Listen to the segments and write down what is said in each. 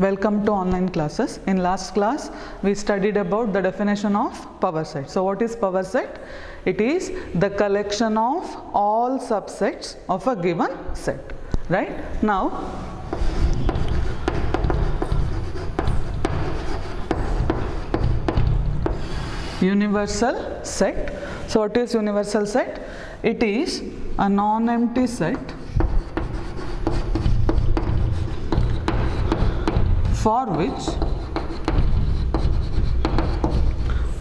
Welcome to online classes. In last class we studied about the definition of power set. So what is power set? It is the collection of all subsets of a given set. Right? Now universal set. So what is universal set? It is a non-empty set for which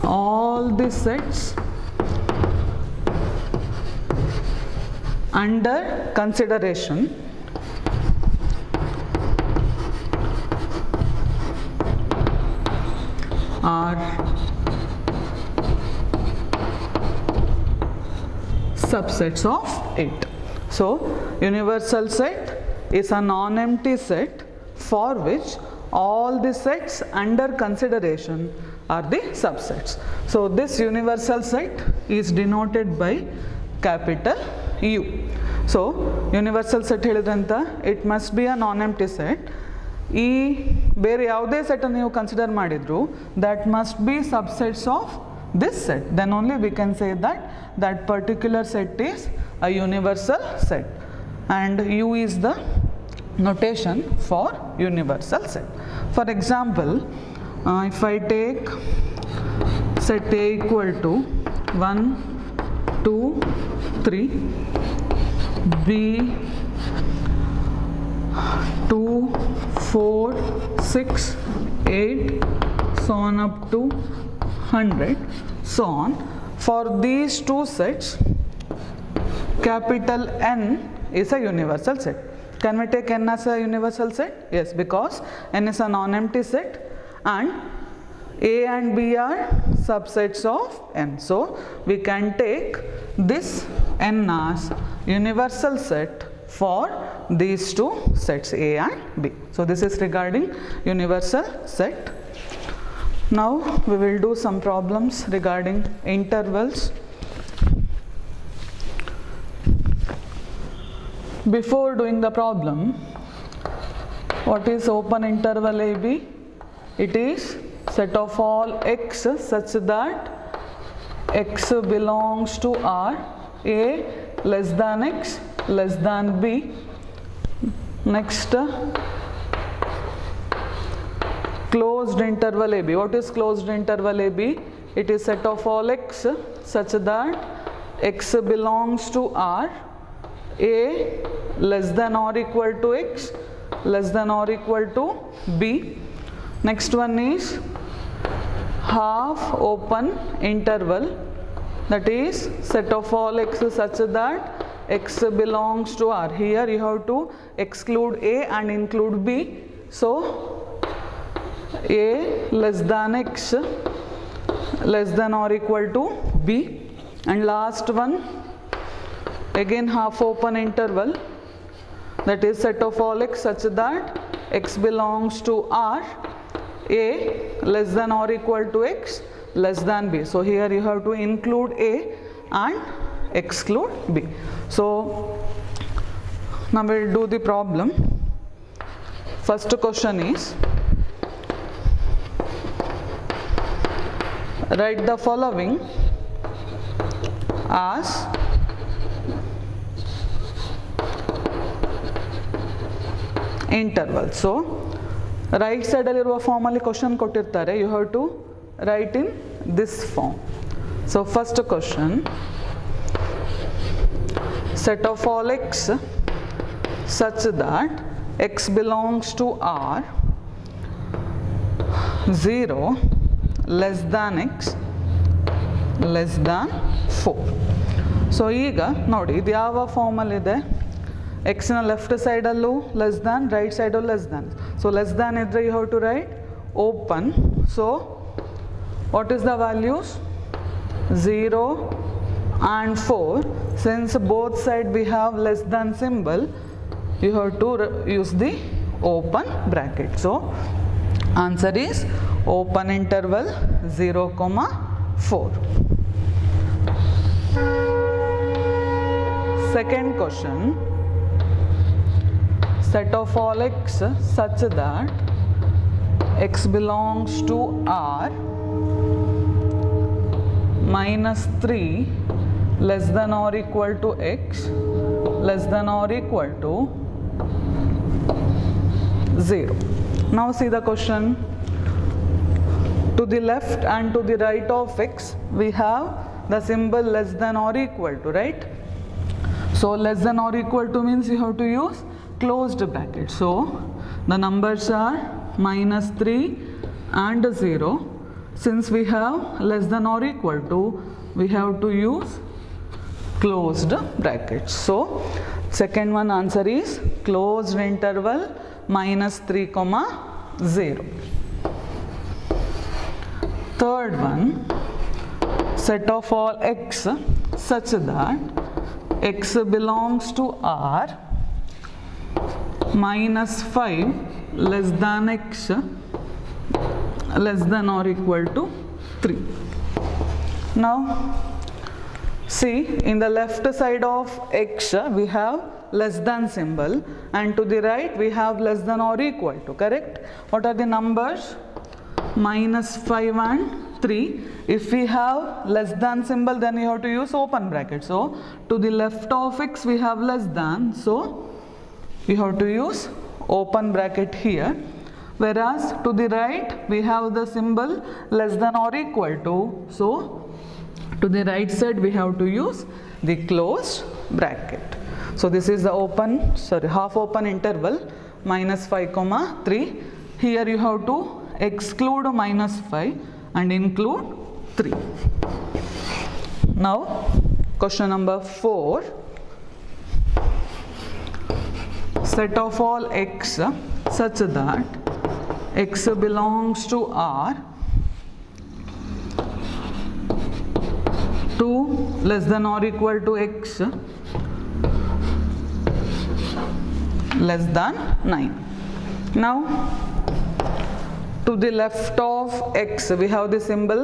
all the sets under consideration are subsets of it. So universal set is a non-empty set for which all the sets under consideration are the subsets. So this universal set is denoted by capital U. So universal set helidranta it must be a non-empty set. ಬೇರೆ ಯಾವುದೇ set ಅನ್ನು ನೀವು consider ಮಾಡಿದ್ರು that must be subsets of this set, then only we can say that that particular set is a universal set, and U is the notation for universal set. For example, if I take set A equal to 1, 2, 3, B 2, 4, 6, 8, so on up to 100, so on. For these two sets, capital N is a universal set. Can we take N as a universal set? Yes, because N is a non-empty set and A and B are subsets of N. So we can take this N as universal set for these two sets A and B. So this is regarding universal set. Now we will do some problems regarding intervals. Before doing the problem, what is open interval AB? It is set of all x such that x belongs to R, A less than x less than B. Next, closed interval AB. What is closed interval AB? It is set of all x such that x belongs to R, A less than or equal to x less than or equal to B. Next one is half open interval, that is set of all x such that x belongs to R. Here you have to exclude A and include B. So A less than x less than or equal to B. And last one, again half open interval, that is set of all x such that x belongs to R, A less than or equal to x less than B. So here you have to include A and exclude B. So now we will do the problem. First question is, write the following as interval. So right side alliruva form alli question kottirtare, you have to write in this form. So first question, set of all x such that x belongs to R, 0 less than x less than 4. So ಈಗ ನೋಡಿ ಇದು ಯಾವ ಫಾರ್ಮಲ್ಲಿ ಇದೆ, x ನ left ಸೈಡಲ್ಲೂ less than, right ಸೈಡಲ್ಲೂ less than. So less than ಇದ್ದರೆ you have to write open. So what is the values? 0 and 4. Since both sides we have less than symbol, you have to use the open bracket. So answer is open interval 0, 4. Second question, set of all x such that x belongs to R minus 3 less than or equal to x less than or equal to 0. Now see the question. To the left and to the right of x we have the symbol less than or equal to, right? So less than or equal to means you have to use closed bracket. So the numbers are minus 3 and 0. Since we have less than or equal to, we have to use closed brackets. So second one answer is closed interval minus 3 comma 0. Third one, set of all x such that x belongs to R minus 5 less than x less than or equal to 3. Now see, in the left side of x we have less than symbol and to the right we have less than or equal to, correct? What are the numbers? Minus 5 and 3. If we have less than symbol, then you have to use open bracket. So to the left of x we have less than, so we have to use open bracket here. Whereas to the right we have the symbol less than or equal to, so to the right side we have to use the closed bracket. So this is the half open interval minus 5 comma 3. Here you have to exclude minus 5 and include 3. Now question number 4. Set of all x such that x belongs to R 2 less than or equal to x less than 9. Now to the left of x we have the symbol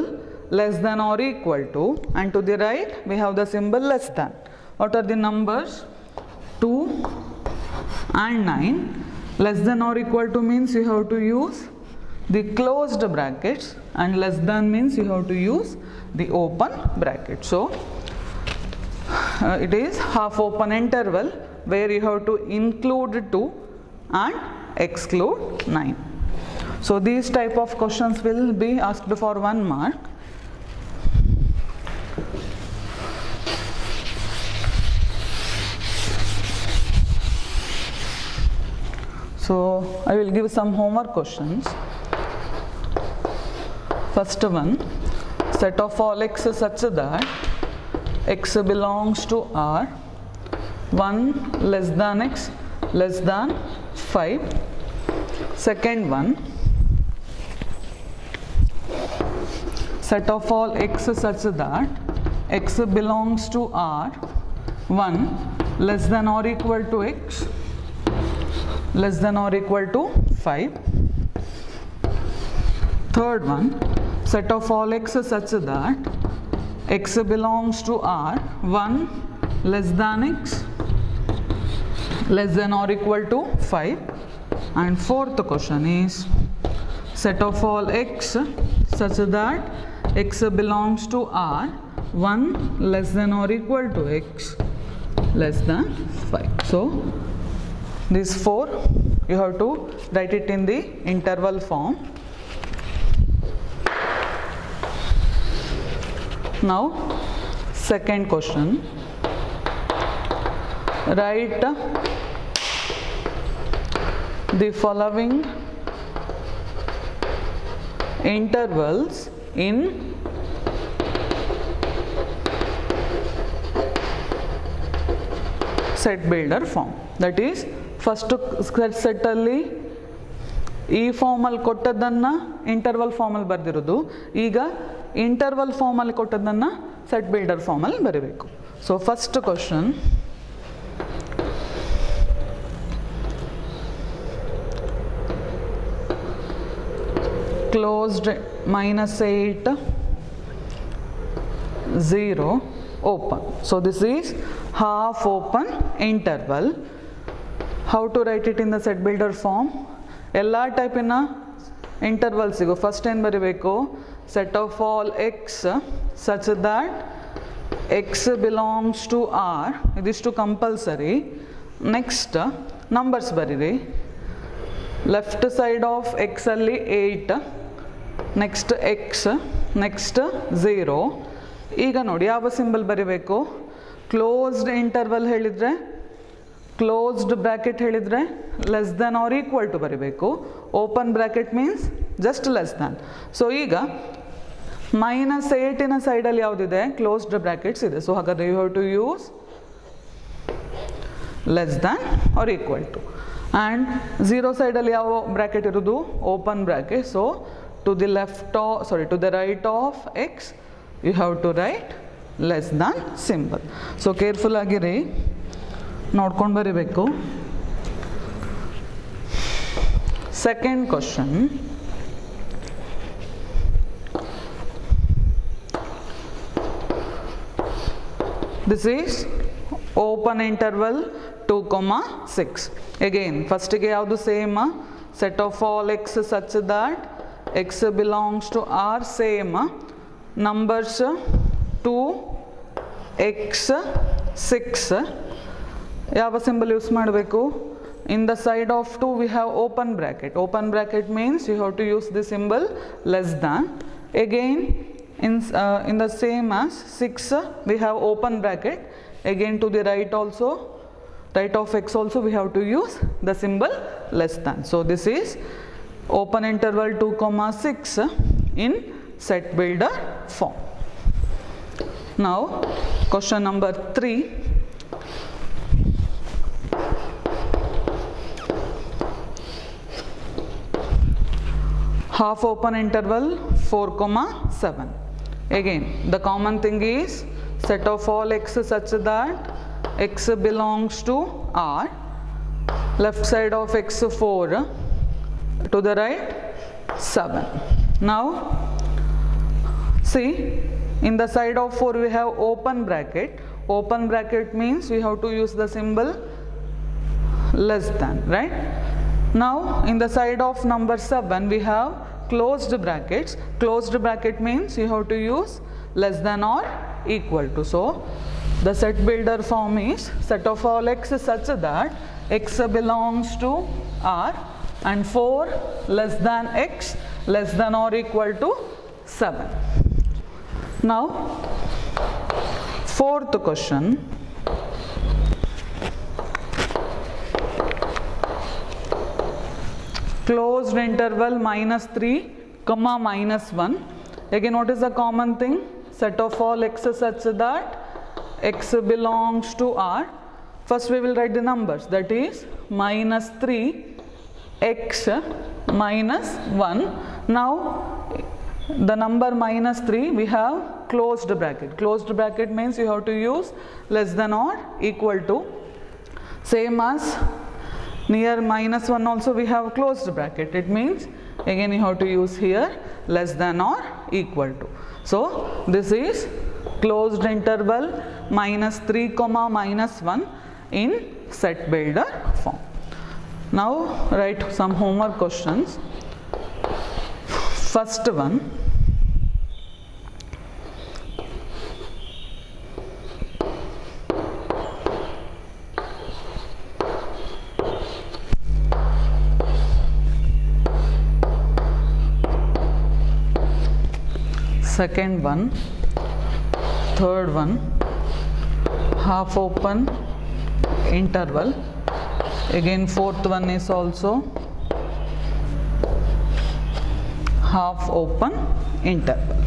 less than or equal to and to the right we have the symbol less than. What are the numbers? 2 and 9. Less than or equal to means you have to use the closed brackets and less than means you have to use the open bracket. So it is half open interval where you have to include 2 and exclude 9. So these type of questions will be asked for 1 mark. So I will give some homework questions. First one, set of all x such that x belongs to R 1 less than x less than 5. Second one, set of all x such that x belongs to R 1 less than or equal to x less than or equal to 5. Third one, set of all x such that x belongs to R 1 less than x less than or equal to 5. And fourth question is set of all x such that x belongs to R 1 less than or equal to x less than 5. So these 4 you have to write it in the interval form. Now second question, write the following intervals in set builder form. That is, first set alli ಈ ಫಾರ್ಮಲ್ಲಿ ಕೊಟ್ಟದ್ದನ್ನು interval ಫಾರ್ಮಲ್ಲಿ ಬರೆದಿರೋದು, ಈಗ interval ಫಾರ್ಮಲ್ಲಿ ಕೊಟ್ಟದ್ದನ್ನು set builder ಫಾರ್ಮಲ್ಲಿ ಬರೀಬೇಕು. So first question, closed -8 0 open. So this is half open interval. How to write it in the set builder form? ಎಲ್ಲ ಟೈಪಿನ interval ಸಿಗೋ ಫಸ್ಟ್ ಏನು ಬರೀಬೇಕು set of all x such that x belongs to R ಇದಿಷ್ಟು compulsory. Next numbers ಬರೀರಿ. Left side of x ಅಲ್ಲಿ 8, next X, next 0. ಈಗ ನೋಡಿ ಯಾವ ಸಿಂಬಲ್ ಬರೀಬೇಕು, ಕ್ಲೋಸ್ಡ್ ಇಂಟರ್ವಲ್ ಹೇಳಿದರೆ, ಕ್ಲೋಸ್ಡ್ ಬ್ರ್ಯಾಕೆಟ್ ಹೇಳಿದರೆ less than or equal to ಬರೀಬೇಕು. Open bracket means just less than. So ಈಗ -8 ಸೈಡಲ್ಲಿ ಯಾವುದಿದೆ, ಕ್ಲೋಸ್ಡ್ ಬ್ರ್ಯಾಕೆಟ್ಸ್ ಇದೆ. ಸೊ ಹಾಗಾದರೆ you have to use less than or equal to. And 0 ಸೈಡಲ್ಲಿ ಯಾವ ಬ್ರ್ಯಾಕೆಟ್ ಇರೋದು, open bracket. So to the to the right of x you have to write less than symbol. So careful ಆಗಿರಿ, ನೋಡ್ಕೊಂಡು ಬರೀಬೇಕು. Second question. This is open interval 2, 6. Again first ಗೆ ಯಾವುದು same, set of all x such that x belongs to R same. Numbers 2, x, 6. ಯಾವ symbol use ಮಾಡಬೇಕು, in the side of 2 we have open bracket. Open bracket means you have to use the symbol less than. Again in the same as 6 we have open bracket. Again to the right also, right of x also we have to use the symbol less than. So this is open interval 2, 6 in set builder form. Now question number 3. Half open interval 4, 7. Again the common thing is set of all x such that x belongs to R. Left side of x 4, to the right 7. Now see, in the side of 4 we have open bracket. Open bracket means we have to use the symbol less than, right? Now in the side of number 7 we have closed brackets. Closed bracket means you have to use less than or equal to. So the set builder form is set of all x such that x belongs to R and 4 less than x less than or equal to 7. Now fourth question. Closed interval -3, -1. Again what is the common thing, set of all x such that x belongs to R. First we will write the numbers, that is -3 x -1. Now the number -3 we have closed bracket. Closed bracket means you have to use less than or equal to. Same as near -1 also we have closed bracket. It means again you have to use here less than or equal to. So this is closed interval -3, -1 in set builder form. Now write some homework questions. First one, second one, third one, half open interval. Again fourth one is also half open interval.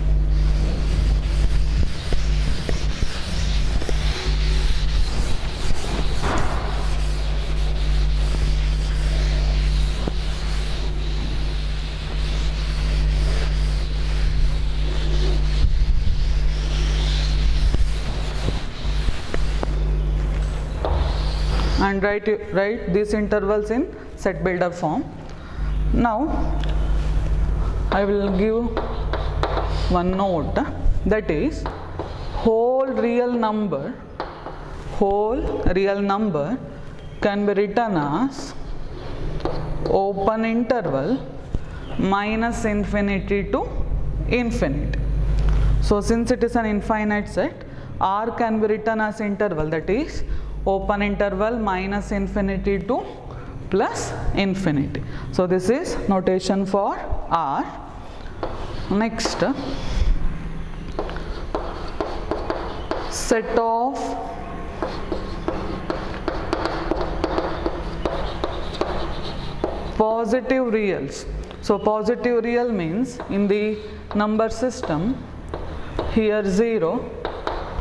And write these intervals in set builder form. Now I will give one note, that is whole real number can be written as open interval minus infinity to infinity. So since it is an infinite set, R can be written as interval, that is open interval minus infinity to plus infinity. So this is notation for R. Next, set of positive reals. So positive real means in the number system, here 0,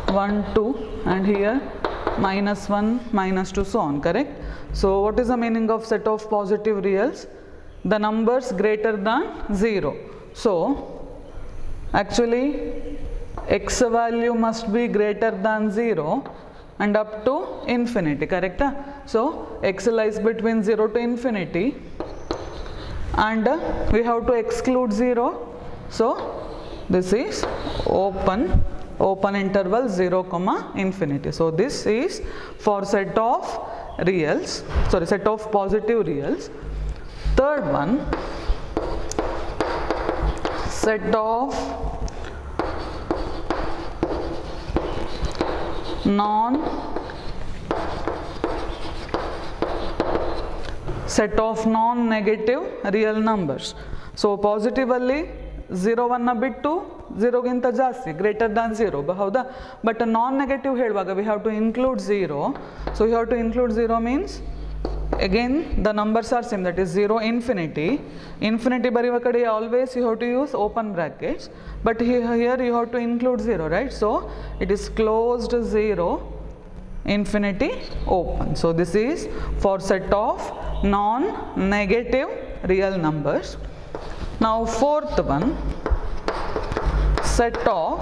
1, 2 and here minus 1, minus 2, so on, correct? So what is the meaning of set of positive reals? The numbers greater than 0. So actually x value must be greater than 0 and up to infinity, correct? So x lies between 0 to infinity and we have to exclude 0. So this is open interval 0 comma infinity. So this is for set of reals, set of positive reals. Third one, set of non-negative real numbers. So positively 0 1 ಬಿಟ್ಟು 0 ಗಿಂತ ಜಾಸ್ತಿ greater than 0 ಹೌದಾ, but non-negative ಹೇಳುವಾಗ we have to include 0. So you have to include 0 means again the numbers are same, that is 0 infinity ಬರೆಯುವ ಕಡೆ always you have to use open brackets, but here you have to include 0, right? So it is closed 0 infinity open. So this is for set of non-negative real numbers. Now fourth one, set of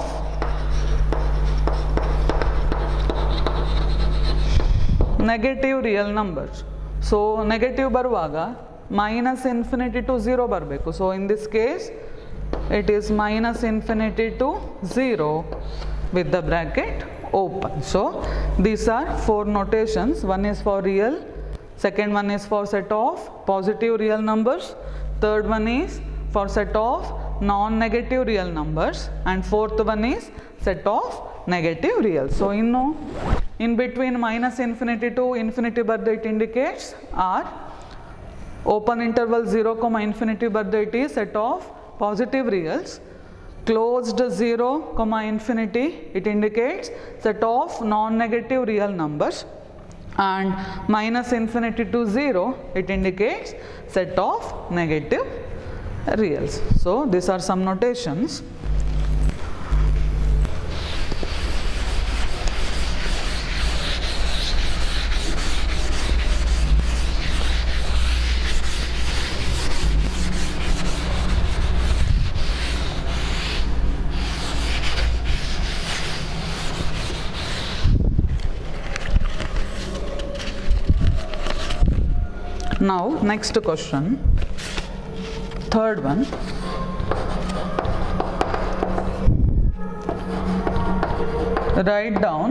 negative real numbers. So negative baruvaga minus infinity to 0 barbeku. So in this case it is minus infinity to 0 with the bracket open. So these are four notations. One is for real, second one is for set of positive real numbers, third one is for set of non-negative real numbers, and fourth one is set of negative real. So in between minus infinity to infinity birth it indicates R, open interval 0 comma infinity birth it is set of positive reals, closed 0 comma infinity it indicates set of non-negative real numbers, and minus infinity to 0 it indicates set of negative reals. So these are some notations. Now next question, third one. Write down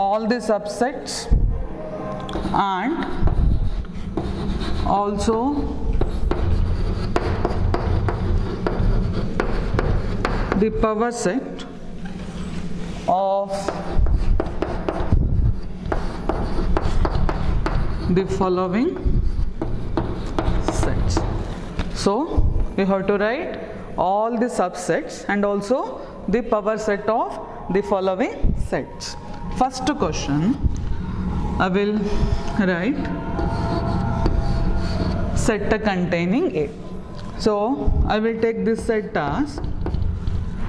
all the subsets and also the power set of the following sets. So you have to write all the subsets and also the power set of the following sets. First question, I will write set containing A. So I will take this set as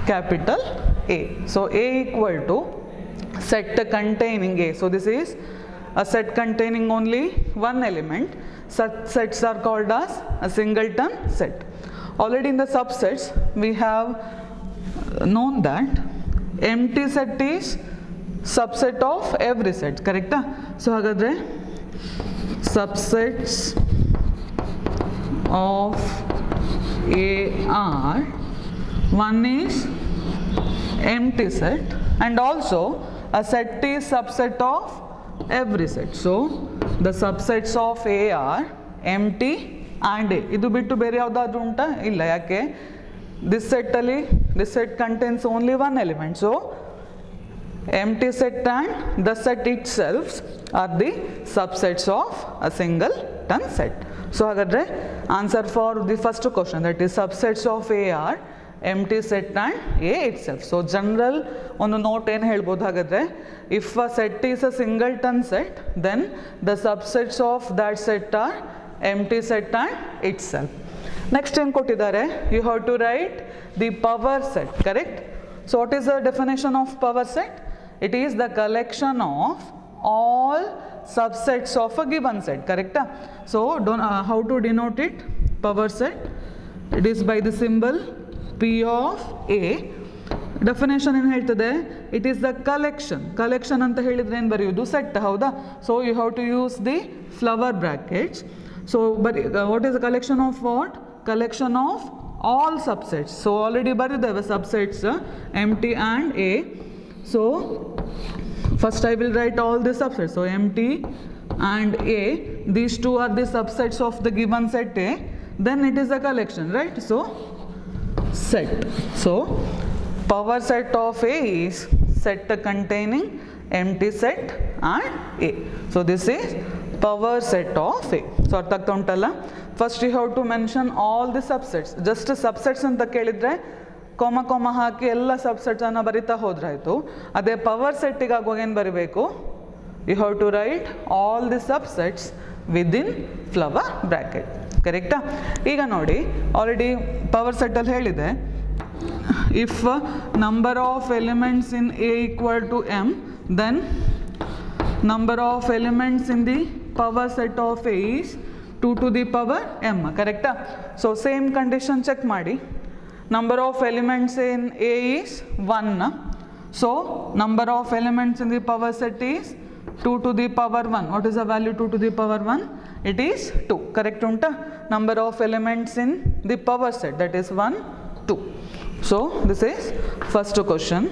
capital A. So A equal to set containing A. So this is a set containing only one element. Such sets are called as a singleton set. Already in the subsets we have known that empty set is subset of every set, correct? So hagadre subsets of A are, one is empty set and also a set is subset of every set. So the subsets of A are empty and A. ಇದು ಬಿಟ್ಟು ಬೇರೆ ಯಾವುದಾದ್ರೂ ಉಂಟಾ? ಇಲ್ಲ. ಯಾಕೆ? this set contains only one element, so empty set and the set itself are the subsets of a singleton set. So hagadre answer for the first question, that is subsets of A are empty set and A itself. So general ಒಂದು note ಏನು ಹೇಳ್ಬೋದು ಹಾಗಾದ್ರೆ, if a set is a singleton set, then the subsets of that set are empty set and itself. Next ಏನು ಕೊಟ್ಟಿದ್ದಾರೆ, you have to write the power set, correct? So what is the definition of power set? It is the collection of all subsets of a given set, correct? So how to denote it? Power set, it is by the symbol P of A. Definition ಏನು ಹೇಳ್ತದೆ, it is the collection ಅಂತ ಹೇಳಿದ್ರೆ ಏನು ಬರೆಯೋದು, set, ಹೌದಾ? So you have to use the flower brackets. So but what is the collection of what? Collection of all subsets. So already ಬರೆದಿದ್ದೇವೆ subsets empty and A. So first I will write all the subsets. So empty and A, these two are the subsets of the given set A. Then it is a collection, right? So set. So power set of A is set containing empty set and A. So this is power set of A. So ಅರ್ಥ ಆಗ್ತಾ ಉಂಟಲ್ಲ? First you have to mention all the subsets. Just subsets ಅಂತ ಕೇಳಿದ್ರೆ ಕೊಮ ಹಾಕಿ ಎಲ್ಲ subsets ಅನ್ನು ಬರಿತಾ ಹೋದ್ರಾಯ್ತು. ಅದೇ power ಸೆಟ್ಟಿಗೆ ಆಗುವಾಗ ಏನು ಬರೀಬೇಕು, you have to write all the subsets within flower bracket, ಕರೆಕ್ಟಾ? ಈಗ ನೋಡಿ, ಆಲ್ರೆಡಿ ಪವರ್ ಸೆಟ್ಟಲ್ಲಿ ಹೇಳಿದೆ, if number of elements in A equal to m, then number of elements in the power set of A is 2 to the power m, ಕರೆಕ್ಟಾ? So same condition check ಮಾಡಿ. Number of elements in A is 1. So number of elements in the power set is 2 to the power 1. What is the value 2 to the power 1? It is 2. Correct unta? Number of elements in the power set, that is 1, 2. So this is first question.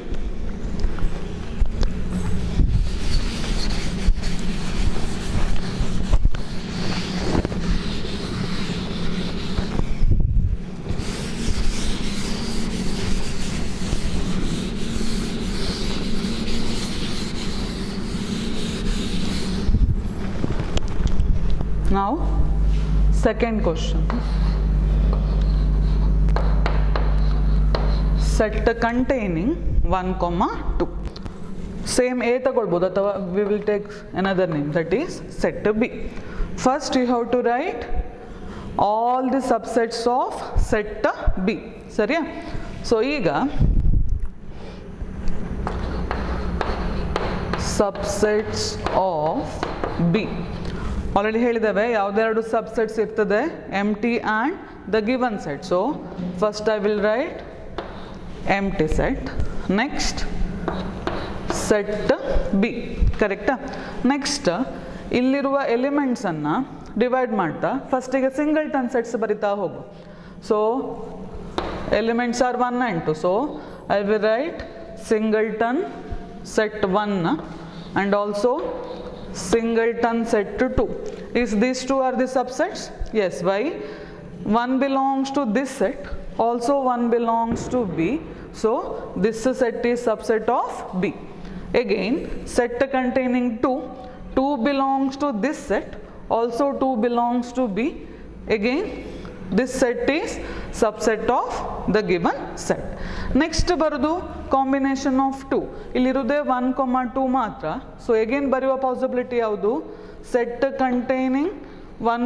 Now second question, set containing 1, 2. Same A ತಗೊಳ್ಬೋದು ಅಥವಾ we will take another name, that is set B. First you have to write all the subsets of set B, ಸರಿಯಾ? So ಈಗ subsets of B already ಹೇಳಿದ್ದೇವೆ, ಯಾವುದೆರಡು subsets ಇರ್ತದೆ, empty and the given set. So first I will write empty set, next set B, ಕರೆಕ್ಟಾ? Next ಇಲ್ಲಿರುವ ಎಲಿಮೆಂಟ್ಸನ್ನು divide ಮಾಡ್ತಾ ಫಸ್ಟಿಗೆ ಸಿಂಗಲ್ಟನ್ ಸೆಟ್ಸ್ ಬರಿತಾ ಹೋಗು. So elements are 1 and 2. So I will write singleton set 1 and also singleton set 2. Is these two are the subsets? Yes. Why? One belongs to this set, also one belongs to B. So this set is subset of B. Again, set containing 2 belongs to this set, also 2 belongs to B. Again, this set is subset of the given set. Next ಬರೋದು combination of 2. ಇಲ್ಲಿರುವುದೇ 1, 2 ಮಾತ್ರ. So again ಬರೆಯುವ possibility ಯಾವುದು, set containing 1,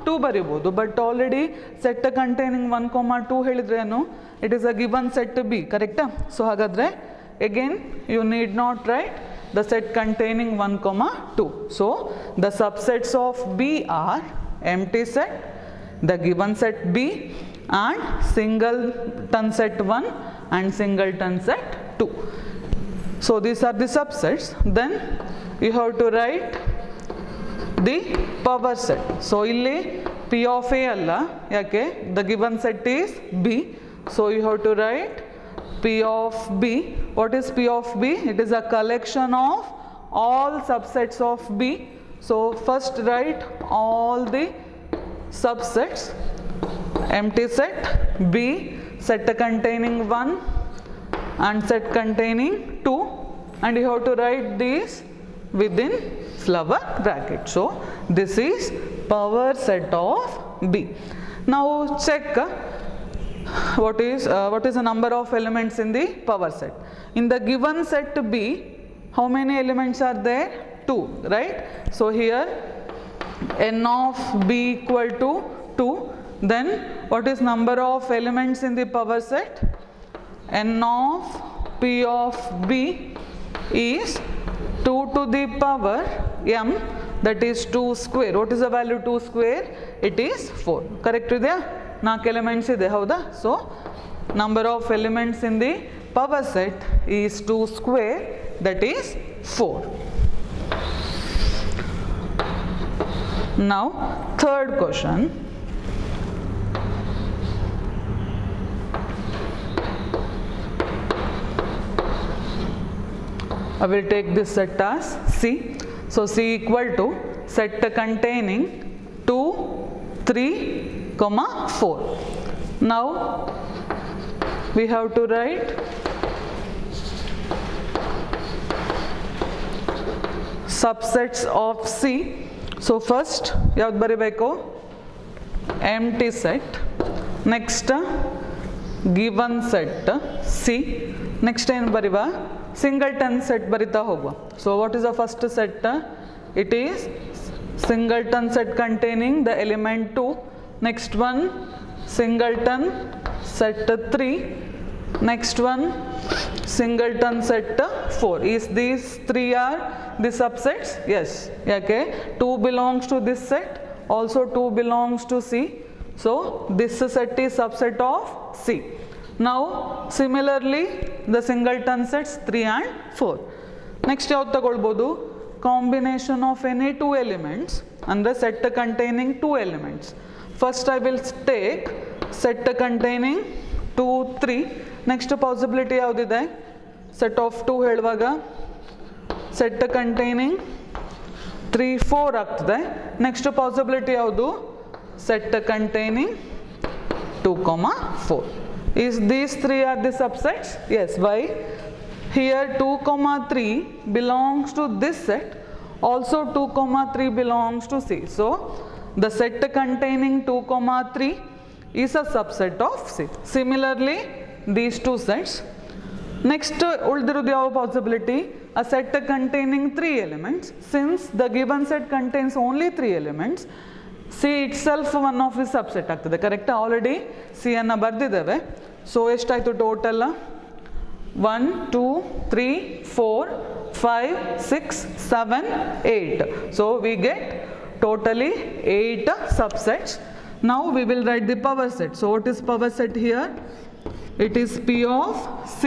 2 ಬರೀಬೋದು. But already set containing 1, 2 ಹೇಳಿದ್ರೆ ಏನು, it is a given set B, ಕರೆಕ್ಟಾ? So ಹಾಗಾದರೆ again you need not write the set containing 1, 2. So the subsets of B are empty set, the given set B, and singleton set 1 and singleton set 2. So these are the subsets. Then you have to write the power set. So illi P of A alla, yake the given set is B. So you have to write P of B. What is P of B? It is a collection of all subsets of B. So first write all the subsets. Empty set B, set containing 1 and set containing 2, and you have to write these within flower bracket. So this is power set of B. Now check what is the number of elements in the power set. In the given set B, how many elements are there? 2, right? So here n of B equal to 2. Then what is number of elements in the power set? N of P of B is 2 to the power m, that is 2 square. What is the value 2 square? It is 4. Correct idea? 4 elements ide hauda. So number of elements in the power set is 2 square, that is 4. Now third question. I will take this set as C. So C equal to set containing 2, 3, 4. Now we have to write subsets of C. So first yavud baribeku? Empty set. Next given set C. Next ಏನು ಬರಿವ? Singleton set barita hogva. So what is the first set? It is singleton set containing the element 2. Next one singleton set 3. Next one singleton set 4. Is these 3 are the subsets? Yes. Okay. 2 belongs to this set. Also 2 belongs to C. So this set is subset of C. Now similarly the singleton sets 3 and 4. Next ಯಾವ್ದು ತಗೊಳ್ಬೋದು? Combination of any 2 elements ಅಂದ್ರೆ set containing 2 elements. First I will take set containing 2, 3. Next possibility ಯಾವುದಿದೆ? Set of 2 ಹೇಳುವಾಗ set containing 3, 4 ಆಗ್ತದೆ. Next possibility ಯಾವುದು? Set containing 2, 4. Is these 3 are the subsets? Yes. Why? Here 2, 3 belongs to this set. Also 2, 3 belongs to C. So the set containing 2, 3 is a subset of C. Similarly these 2 sets. Next uldirudu yav possibility? A set containing 3 elements. Since the given set contains only 3 elements, C itself one of the subset ಆಗ್ತದೆ. Correct? Already C ಅನ್ನು ಬರ್ದಿದ್ದೇವೆ. So ಎಷ್ಟಾಯಿತು total? 1, 2, 3, 4, 5, 6, 7, 8. So we get totally 8 subsets. Now we will write the power set. So what is power set here? It is P of C.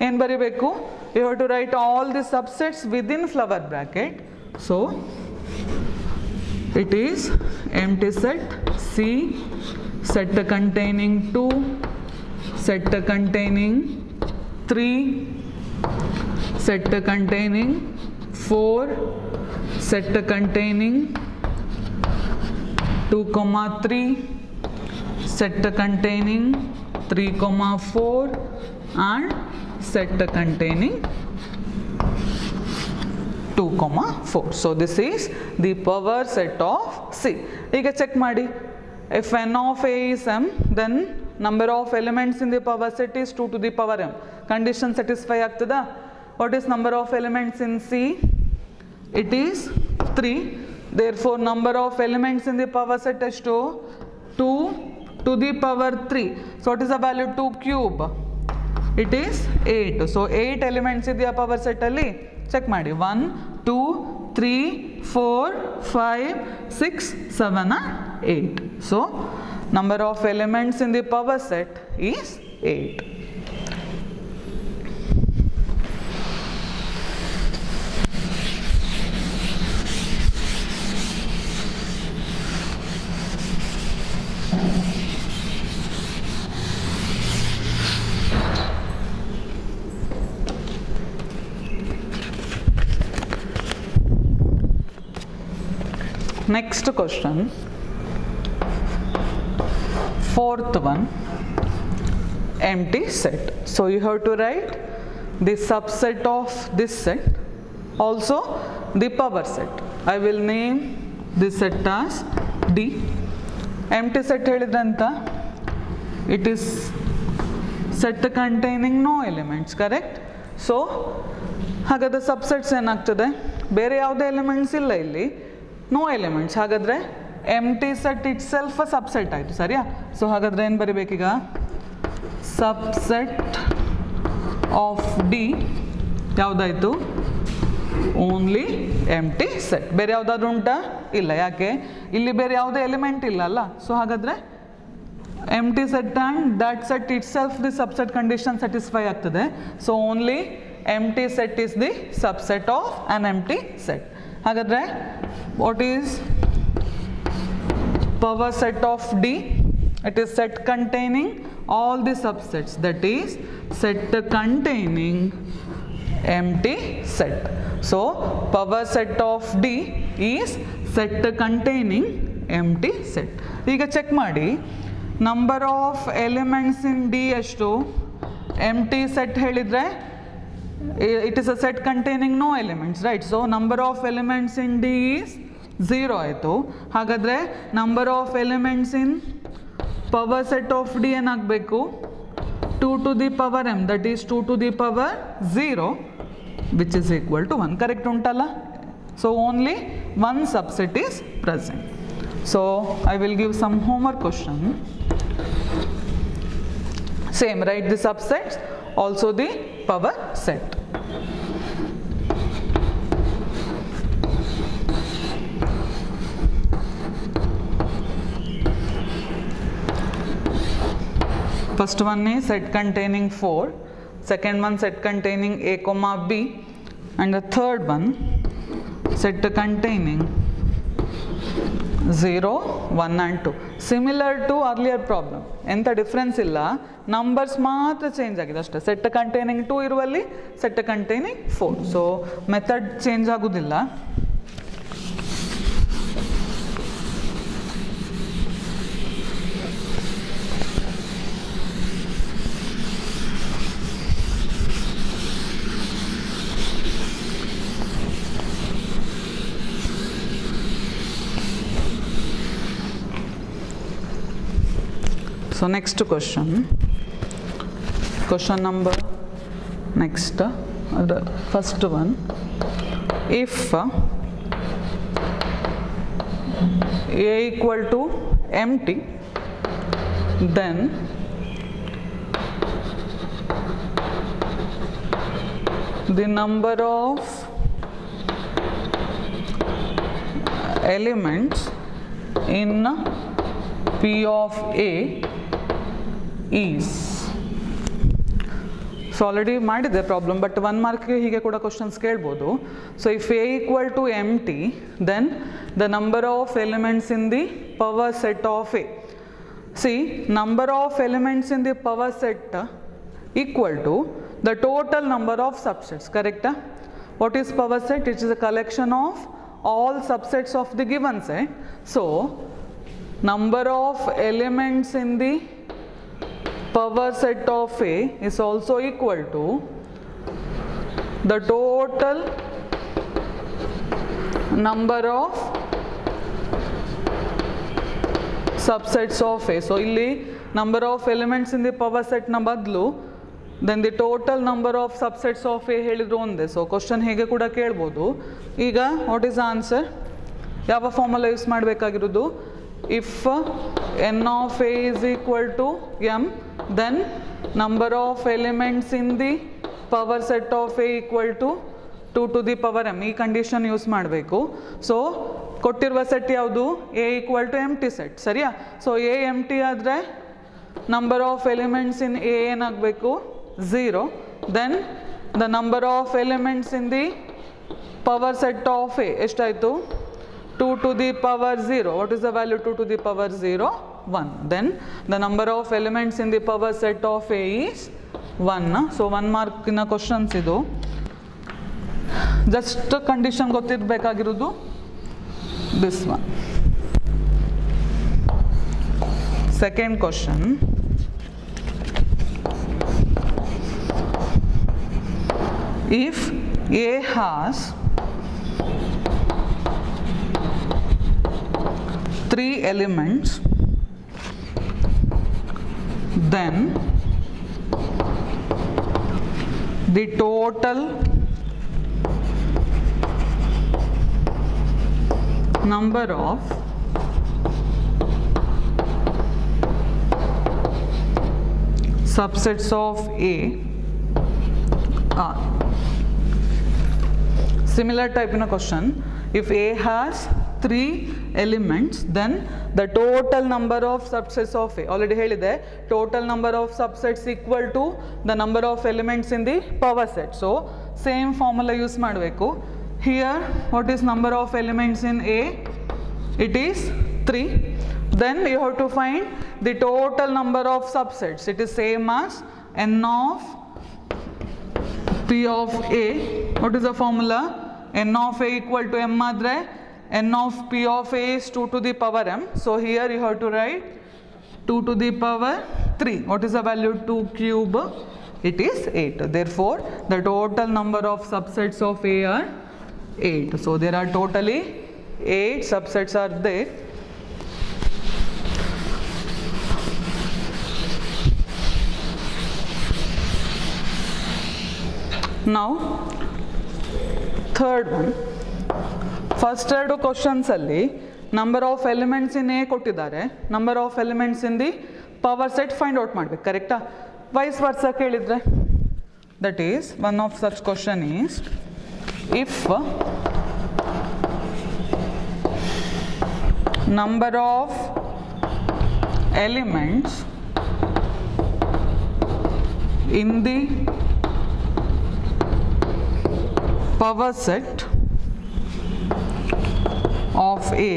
ಏನು ಬರಿಬೇಕು? You have to write all the subsets within flower bracket. So it is empty set C, set containing 2, set containing 3, set containing 4, set containing 2, 3, set containing 3, 4 and set containing 2, 4. So this is the power set of C. ಈಗ check ಮಾಡಿ. If n of A is m, then number of elements in the power set is 2 to the power m. Condition satisfy ಆಗ್ತದಾ? What is number of elements in C? It is 3. Therefore number of elements in the power set is 2 to the power 3. So what is the value? 2 cube? It is 8. So 8 elements ಇದೆಯಾ power set ಅಲ್ಲಿ? Check ಮಾಡಿ. 1, 2, 3, 4, 5, 6, 7 and 8. So number of elements in the power set is 8. next question, fourth one, empty set. So you have to write the subset of this set, also the power set. I will name this set as D. Empty set helidanta, it is set containing no elements, correct? So ಹಾಗಾದ್ರೆ subsets ಏನಾಗ್ತದೆ, ಬೇರೆ ಯಾವುದೇ elements ಇಲ್ಲ ಇಲ್ಲಿ, no elements. ಹಾಗಾದರೆ empty set itself subset ಆಯಿತು, ಸರಿಯಾ? So ಹಾಗಾದರೆ ಏನು ಬರಿಬೇಕೀಗ, ಸಬ್ಸೆಟ್ ಆಫ್ ಡಿ ಯಾವುದಾಯಿತು, ಓನ್ಲಿ ಎಂಟಿ ಸೆಟ್. ಬೇರೆ ಯಾವುದಾದ್ರೂ ಉಂಟಾ? ಇಲ್ಲ. ಯಾಕೆ? ಇಲ್ಲಿ ಬೇರೆ ಯಾವುದೇ ಎಲಿಮೆಂಟ್ ಇಲ್ಲ ಅಲ್ಲ. ಸೊ ಹಾಗಾದರೆ empty set and that set itself the subset condition satisfy ಆಗ್ತದೆ. So only empty set is the subset of an empty set. ಹಾಗಾದರೆ what is power set of D? It is set containing all the subsets, that is set containing empty set. So power set of D is set containing empty set. ಈಗ check ಮಾಡಿ, number of elements in D ಎಷ್ಟು? empty set ಹೇಳಿದರೆ it is a set containing no elements, right? So number of elements in D is 0 ಆಯಿತು. ಹಾಗಾದರೆ number of elements in power set of D ಏನಾಗಬೇಕು, 2 to the power m, that is 2 to the power 0, which is equal to 1. correct ಉಂಟಲ್ಲ? So only one subset is present. So I will give some homework question. Same, write the subsets, also the power set. First one is set containing 4, second one set containing a comma b, and the third one set containing 0, 1 and 2. Similar to earlier problem, ಎಂಥ difference ಇಲ್ಲ, numbers ಮಾತ್ರ change ಆಗಿದೆ ಅಷ್ಟೇ. Set containing 2 ಇರುವಲ್ಲಿ set containing 4. So method change ಆಗೋದಿಲ್ಲ. So next question, question number next, the first one, if a equal to empty, then the number of elements in P of A is. So already ಮಾಡಿದೆ problem, but 1 ಮಾರ್ಕ್ಗೆ ಹೀಗೆ ಕೂಡ questions ಕೇಳ್ಬೋದು. So if A equal to empty, then the number of elements in the power set of A. See, number of elements in the power set equal to the total number of subsets, ಕರೆಕ್ಟಾ? What is power set? It is a collection of all subsets of the given set. So number of elements in the power set of A is also equal to the total number of subsets of A. So illi number of elements in the power set na badlu then the total number of subsets of A ಹೇಳಿದ್ರು ಒಂದೇ. So question ಹೇಗೆ ಕೂಡ ಕೇಳ್ಬೋದು. ಈಗ what is answer? ಯಾವ formula use ಮಾಡಬೇಕಾಗಿರೋದು? If n of A is equal to m, then number of elements in the power set of A equal to 2 to the power m. ಈ condition use ಮಾಡಬೇಕು. So ಕೊಟ್ಟಿರುವ set ಯಾವುದು? A equal to empty set, ಸರಿಯಾ? So A empty ಆದರೆ number of elements in A ಏನಾಗಬೇಕು? 0. Then the number of elements in the power set of A ಎಷ್ಟಾಯಿತು? 2 to the power 0. What is the value 2 to the power 0? 1. Then the number of elements in the power set of A is 1. So 1 ಮಾರ್ಕಿನ questions ಇದು. Just condition ಗೊತ್ತಿರಬೇಕಾಗಿರೋದು, this one. Second question. If A has 3 elements, then the total number of subsets of A are. Similar type in a question. If A has 3 elements, then the total number of subsets of A, already helide, total number of subsets equal to the number of elements in the power set. So same formula use madbeku. Here what is number of elements in A? It is 3. Then you have to find the total number of subsets. It is same as n of P of A. What is the formula? N of A equal to m adre n of P of A is 2 to the power m. So here you have to write 2 to the power 3. What is the value? 2 cube? It is 8. Therefore, the total number of subsets of A are 8. So there are totally 8 subsets are there. Now third one. First two questions alli number of elements in A kottidare, number of elements in the power set find out madbeku, correct? Vice versa kelidre. That is, one of such question is, if number of elements in the power set of A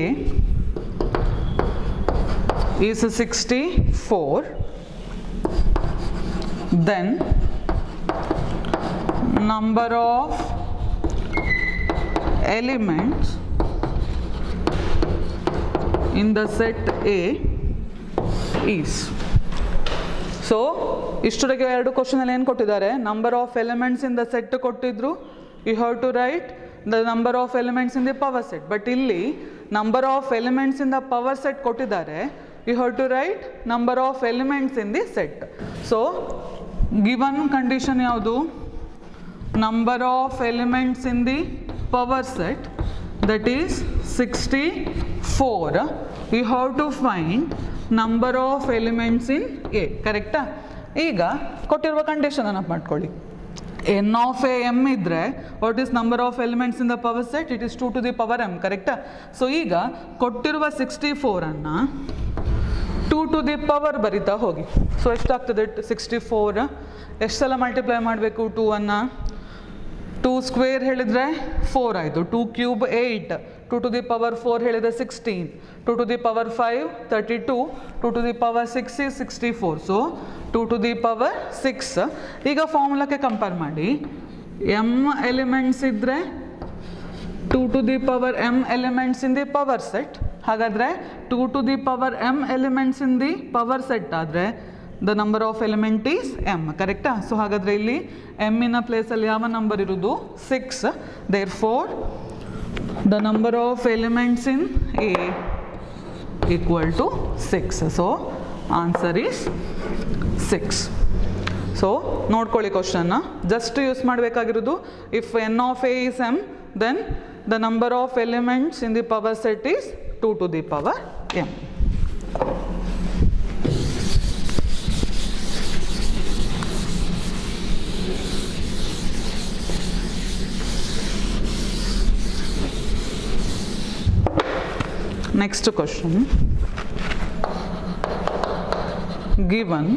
is 64, then number of elements in the set A is. So, ishturage eradu question alli ಏನು ಕೊಟ್ಟಿದ್ದಾರೆ, number of elements in the set ಕೊಟ್ಟಿದ್ರು, you have to write the number of elements in the power set. But illi number of elements in the power set kottidare, you have to write number of elements in the set. So given condition yaudu, number of elements in the power set, that is 64. You have to find number of elements in A, correct? Iga kottiruva condition anna ಮಾಡ್ಕೊಳ್ಳಿ. n of A m idre, what is number of elements in the power set? It is 2 to the power m, correct? So ಈಗ ಕೊಟ್ಟಿರುವ 64 ಅನ್ನ 2 to the power ಬರಿತಾ ಹೋಗಿ. So ಎಷ್ಟಾಗ್ತದೆ 64? ಎಷ್ಟು ಸಲ multiply ಮಾಡಬೇಕು 2 ಅನ್ನ? 2 ಸ್ಕ್ವೇರ್ ಹೇಳಿದ್ರೆ 4 ಆಯಿತು, 2 ಕ್ಯೂಬ್ 8, 2 to the power 4 ಹೇಳಿದ್ರೆ 16, 2 to the power 5 32, 2 to the power 6 is 64. So 2 to the power 6. ಈಗ ಫಾರ್ಮುಲಾಕ್ಕೆ ಕಂಪೇರ್ ಮಾಡಿ, m ಎಲಿಮೆಂಟ್ಸ್ ಇದ್ದರೆ 2 to the power m elements in the power set. ಹಾಗಾದರೆ 2 to the power m elements in the power set ಆದರೆ the number of element is m, correct? So ಹಾಗಾದರೆ ಇಲ್ಲಿ m ಇನ ಪ್ಲೇಸಲ್ಲಿ ಯಾವ ನಂಬರ್ ಇರುವುದು? 6. Therefore the number of elements in A equal to 6. So answer is 6. So ನೋಡ್ಕೊಳ್ಳಿ ಕ್ವಶನ್ನ, just use ಮಾಡಬೇಕಾಗಿರೋದು, if n of A is m, then the number of elements in the power set is 2 to the power m. Next question. Given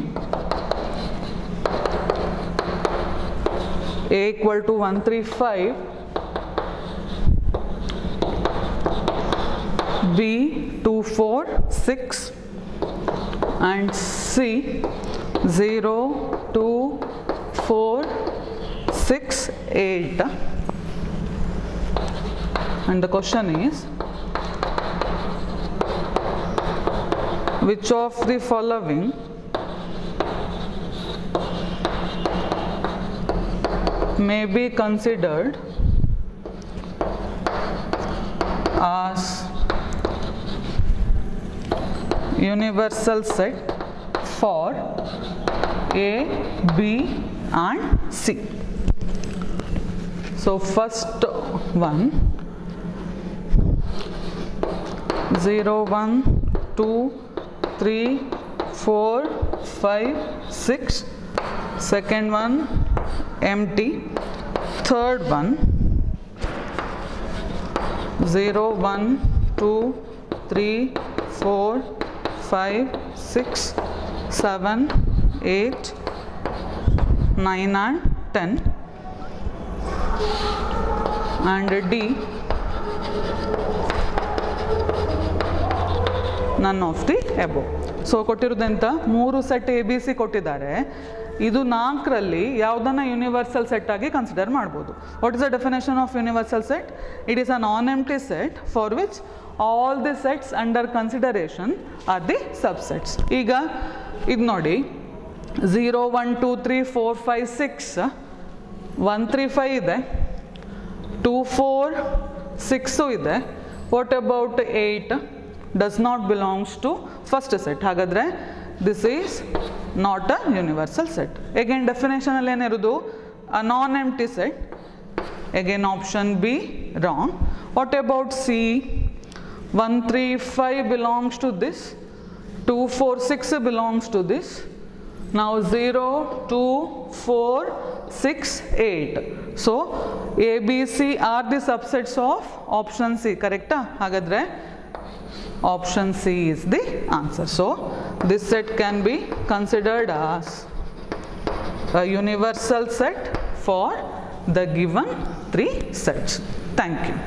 A equal to 135, B 246 and C 0 2 4 6 8, and the question is, which of the following may be considered as universal set for A, B and C. So first one, 0, 1, 2, 3, 4, 5, 6. Second one, empty. Third one, 0, 1, 2, 3, 4, 5, 6, 7, 8, 9 and 10. And D, none of the above. So ಕೊಟ್ಟಿರೋದೆಂತ ಮೂರು set A B C ಕೊಟ್ಟಿದ್ದಾರೆ. ಇದು ನಾಲ್ಕರಲ್ಲಿ ಯಾವುದನ್ನು universal set ಆಗಿ consider ಮಾಡ್ಬೋದು. What is the definition of universal set? It is a non empty set for which all the sets under consideration R the subsets. ಈಗ ಇದು ನೋಡಿ, 0, 1, 2, 3, 4, 5, 6, 1, 3, 5 ಇದೆ, 2, 4, 6 ಇದೆ. What about 8? does not belongs to first set. ಹಾಗಾದರೆ this is not a universal set. Again definition ಅಲ್ಲಿ ಏನಿರೋದು? a non-empty set. Again option B wrong. What about C? 1, 3, 5 belongs to this, 2, 4, 6 belongs to this. Now 0, 2, 4, 6, 8. So A, B, C are the subsets of option C. Correct? ಹಾಗಾದರೆ option C is the answer. So this set can be considered as a universal set for the given three sets. Thank you.